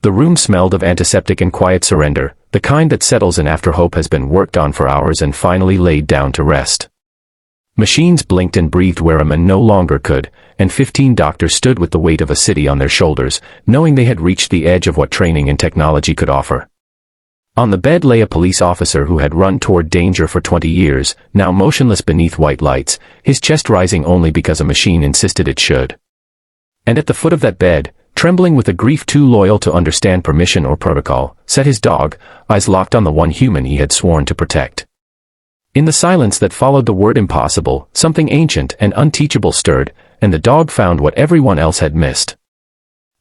The room smelled of antiseptic and quiet surrender, the kind that settles in after hope has been worked on for hours and finally laid down to rest. Machines blinked and breathed where a man no longer could, and 15 doctors stood with the weight of a city on their shoulders, knowing they had reached the edge of what training and technology could offer. On the bed lay a police officer who had run toward danger for 20 years, now motionless beneath white lights, his chest rising only because a machine insisted it should. And at the foot of that bed, trembling with a grief too loyal to understand permission or protocol, sat his dog, eyes locked on the one human he had sworn to protect. In the silence that followed the word impossible, something ancient and unteachable stirred, and the dog found what everyone else had missed.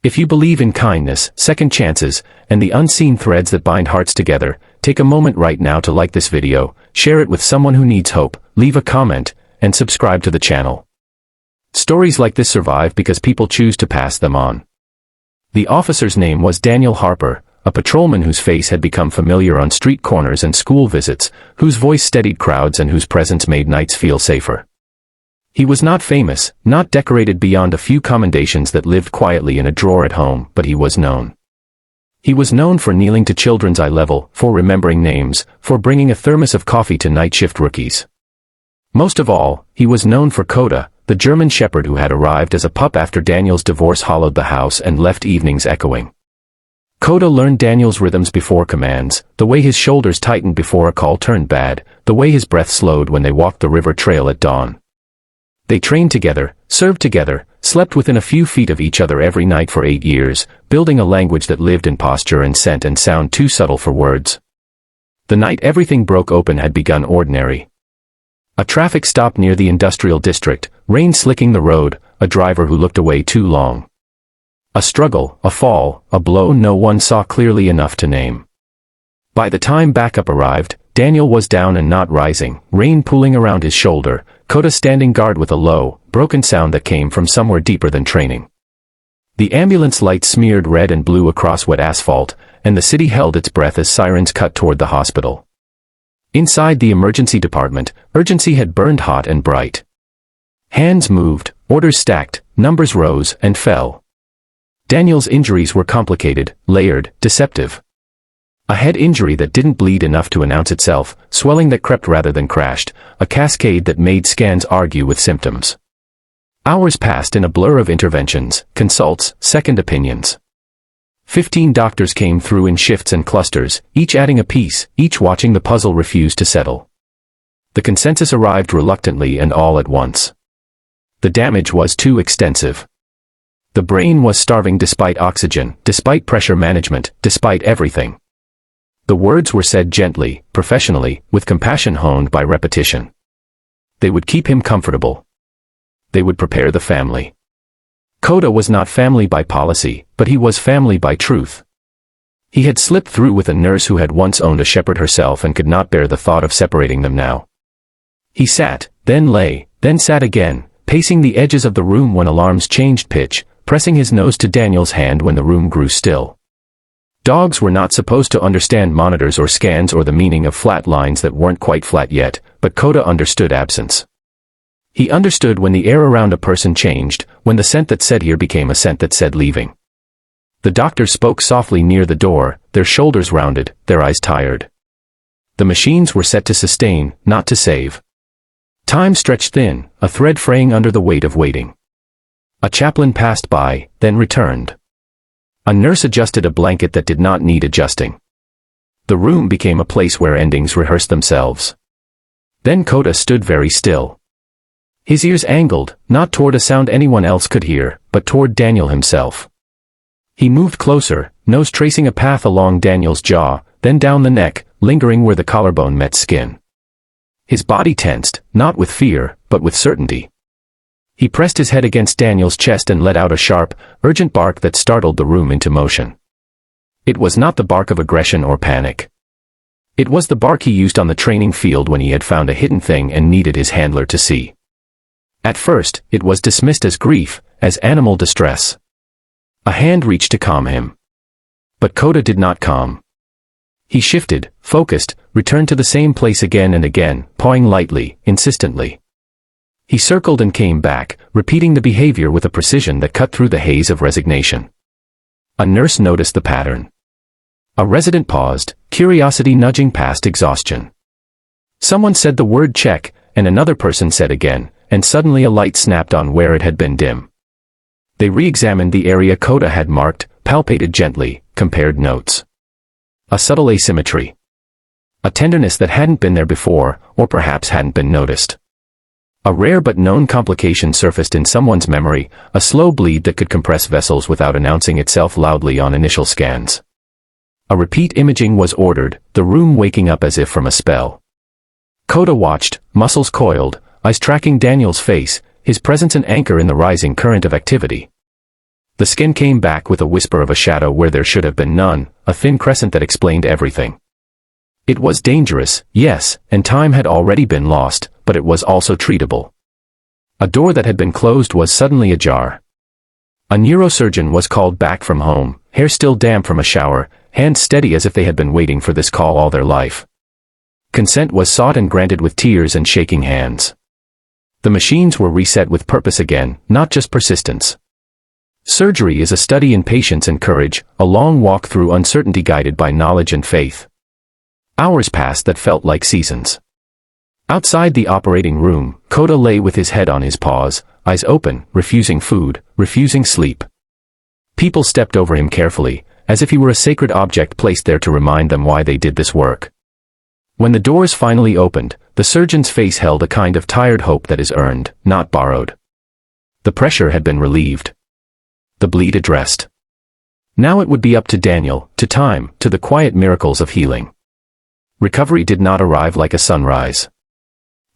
If you believe in kindness, second chances, and the unseen threads that bind hearts together, take a moment right now to like this video, share it with someone who needs hope, leave a comment, and subscribe to the channel. Stories like this survive because people choose to pass them on. The officer's name was Daniel Harper, a patrolman whose face had become familiar on street corners and school visits, whose voice steadied crowds and whose presence made nights feel safer. He was not famous, not decorated beyond a few commendations that lived quietly in a drawer at home, but he was known. He was known for kneeling to children's eye level, for remembering names, for bringing a thermos of coffee to night shift rookies. Most of all, he was known for Coda, the German shepherd who had arrived as a pup after Daniel's divorce hollowed the house and left evenings echoing. Coda learned Daniel's rhythms before commands, the way his shoulders tightened before a call turned bad, the way his breath slowed when they walked the river trail at dawn. They trained together, served together, slept within a few feet of each other every night for 8 years, building a language that lived in posture and scent and sound too subtle for words. The night everything broke open had begun ordinary. A traffic stop near the industrial district, rain slicking the road, a driver who looked away too long. A struggle, a fall, a blow no one saw clearly enough to name. By the time backup arrived, Daniel was down and not rising, rain pooling around his shoulder, Coda standing guard with a low, broken sound that came from somewhere deeper than training. The ambulance lights smeared red and blue across wet asphalt, and the city held its breath as sirens cut toward the hospital. Inside the emergency department, urgency had burned hot and bright. Hands moved, orders stacked, numbers rose and fell. Daniel's injuries were complicated, layered, deceptive. A head injury that didn't bleed enough to announce itself, swelling that crept rather than crashed, a cascade that made scans argue with symptoms. Hours passed in a blur of interventions, consults, second opinions. 15 doctors came through in shifts and clusters, each adding a piece, each watching the puzzle refuse to settle. The consensus arrived reluctantly and all at once. The damage was too extensive. The brain was starving despite oxygen, despite pressure management, despite everything. The words were said gently, professionally, with compassion honed by repetition. They would keep him comfortable. They would prepare the family. Coda was not family by policy, but he was family by truth. He had slipped through with a nurse who had once owned a shepherd herself and could not bear the thought of separating them now. He sat, then lay, then sat again, pacing the edges of the room when alarms changed pitch, pressing his nose to Daniel's hand when the room grew still. Dogs were not supposed to understand monitors or scans or the meaning of flat lines that weren't quite flat yet, but Coda understood absence. He understood when the air around a person changed, when the scent that said here became a scent that said leaving. The doctor spoke softly near the door, their shoulders rounded, their eyes tired. The machines were set to sustain, not to save. Time stretched thin, a thread fraying under the weight of waiting. A chaplain passed by, then returned. A nurse adjusted a blanket that did not need adjusting. The room became a place where endings rehearsed themselves. Then Coda stood very still. His ears angled, not toward a sound anyone else could hear, but toward Daniel himself. He moved closer, nose tracing a path along Daniel's jaw, then down the neck, lingering where the collarbone met skin. His body tensed, not with fear, but with certainty. He pressed his head against Daniel's chest and let out a sharp, urgent bark that startled the room into motion. It was not the bark of aggression or panic. It was the bark he used on the training field when he had found a hidden thing and needed his handler to see. At first, it was dismissed as grief, as animal distress. A hand reached to calm him. But Coda did not calm. He shifted, focused, returned to the same place again and again, pawing lightly, insistently. He circled and came back, repeating the behavior with a precision that cut through the haze of resignation. A nurse noticed the pattern. A resident paused, curiosity nudging past exhaustion. Someone said the word check, and another person said again, and suddenly a light snapped on where it had been dim. They re-examined the area Coda had marked, palpated gently, compared notes. A subtle asymmetry. A tenderness that hadn't been there before, or perhaps hadn't been noticed. A rare but known complication surfaced in someone's memory, a slow bleed that could compress vessels without announcing itself loudly on initial scans. A repeat imaging was ordered, the room waking up as if from a spell. Coda watched, muscles coiled, eyes tracking Daniel's face, his presence an anchor in the rising current of activity. The skin came back with a whisper of a shadow where there should have been none, a thin crescent that explained everything. It was dangerous, yes, and time had already been lost, but it was also treatable. A door that had been closed was suddenly ajar. A neurosurgeon was called back from home, hair still damp from a shower, hands steady as if they had been waiting for this call all their life. Consent was sought and granted with tears and shaking hands. The machines were reset with purpose again, not just persistence. Surgery is a study in patience and courage, a long walk through uncertainty guided by knowledge and faith. Hours passed that felt like seasons. Outside the operating room, Coda lay with his head on his paws, eyes open, refusing food, refusing sleep. People stepped over him carefully, as if he were a sacred object placed there to remind them why they did this work. When the doors finally opened, the surgeon's face held a kind of tired hope that is earned, not borrowed. The pressure had been relieved. The bleed addressed. Now it would be up to Daniel, to time, to the quiet miracles of healing. Recovery did not arrive like a sunrise.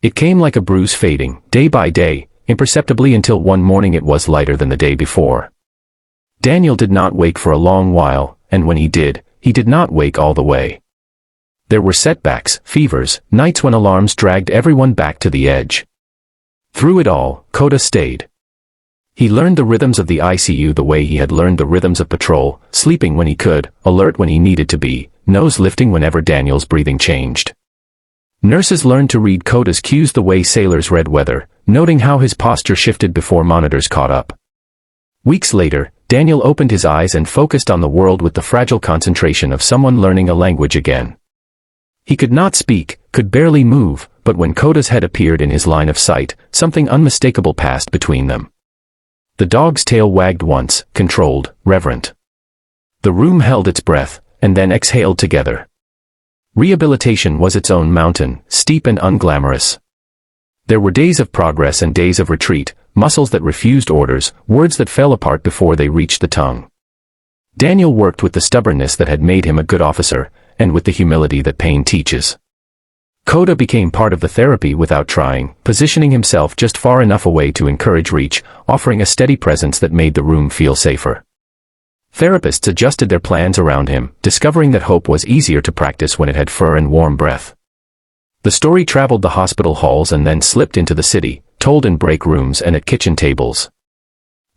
It came like a bruise fading, day by day, imperceptibly until one morning it was lighter than the day before. Daniel did not wake for a long while, and when he did not wake all the way. There were setbacks, fevers, nights when alarms dragged everyone back to the edge. Through it all, Coda stayed. He learned the rhythms of the ICU the way he had learned the rhythms of patrol, sleeping when he could, alert when he needed to be, nose lifting whenever Daniel's breathing changed. Nurses learned to read Coda's cues the way sailors read weather, noting how his posture shifted before monitors caught up. Weeks later, Daniel opened his eyes and focused on the world with the fragile concentration of someone learning a language again. He could not speak, could barely move, but when Coda's head appeared in his line of sight, something unmistakable passed between them. The dog's tail wagged once, controlled, reverent. The room held its breath, and then exhaled together. Rehabilitation was its own mountain, steep and unglamorous. There were days of progress and days of retreat, muscles that refused orders, words that fell apart before they reached the tongue. Daniel worked with the stubbornness that had made him a good officer, and with the humility that pain teaches. Coda became part of the therapy without trying, positioning himself just far enough away to encourage reach, offering a steady presence that made the room feel safer. Therapists adjusted their plans around him, discovering that hope was easier to practice when it had fur and warm breath. The story traveled the hospital halls and then slipped into the city, told in break rooms and at kitchen tables.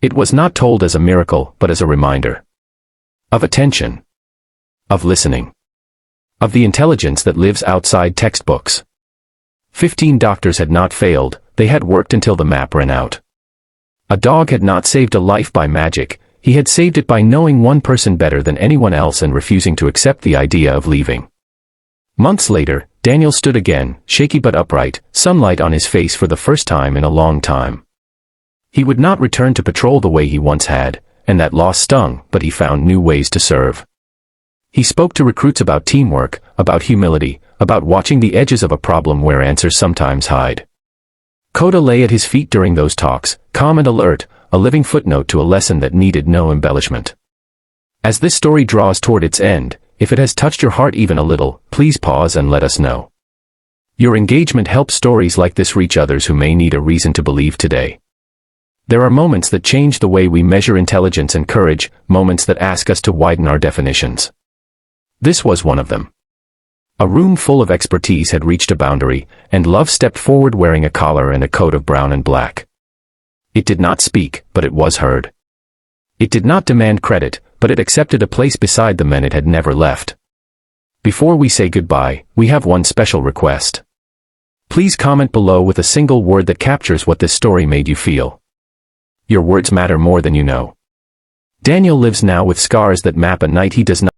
It was not told as a miracle, but as a reminder. Of attention. Of listening. Of the intelligence that lives outside textbooks. 15 doctors had not failed, they had worked until the map ran out. A dog had not saved a life by magic, he had saved it by knowing one person better than anyone else and refusing to accept the idea of leaving. Months later, Daniel stood again, shaky but upright, sunlight on his face for the first time in a long time. He would not return to patrol the way he once had, and that loss stung, but he found new ways to serve. He spoke to recruits about teamwork, about humility, about watching the edges of a problem where answers sometimes hide. Coda lay at his feet during those talks, calm and alert, a living footnote to a lesson that needed no embellishment. As this story draws toward its end, if it has touched your heart even a little, please pause and let us know. Your engagement helps stories like this reach others who may need a reason to believe today. There are moments that change the way we measure intelligence and courage, moments that ask us to widen our definitions. This was one of them. A room full of expertise had reached a boundary, and love stepped forward wearing a collar and a coat of brown and black. It did not speak, but it was heard. It did not demand credit, but it accepted a place beside the men it had never left. Before we say goodbye, we have one special request. Please comment below with a single word that captures what this story made you feel. Your words matter more than you know. Daniel lives now with scars that map a night he does not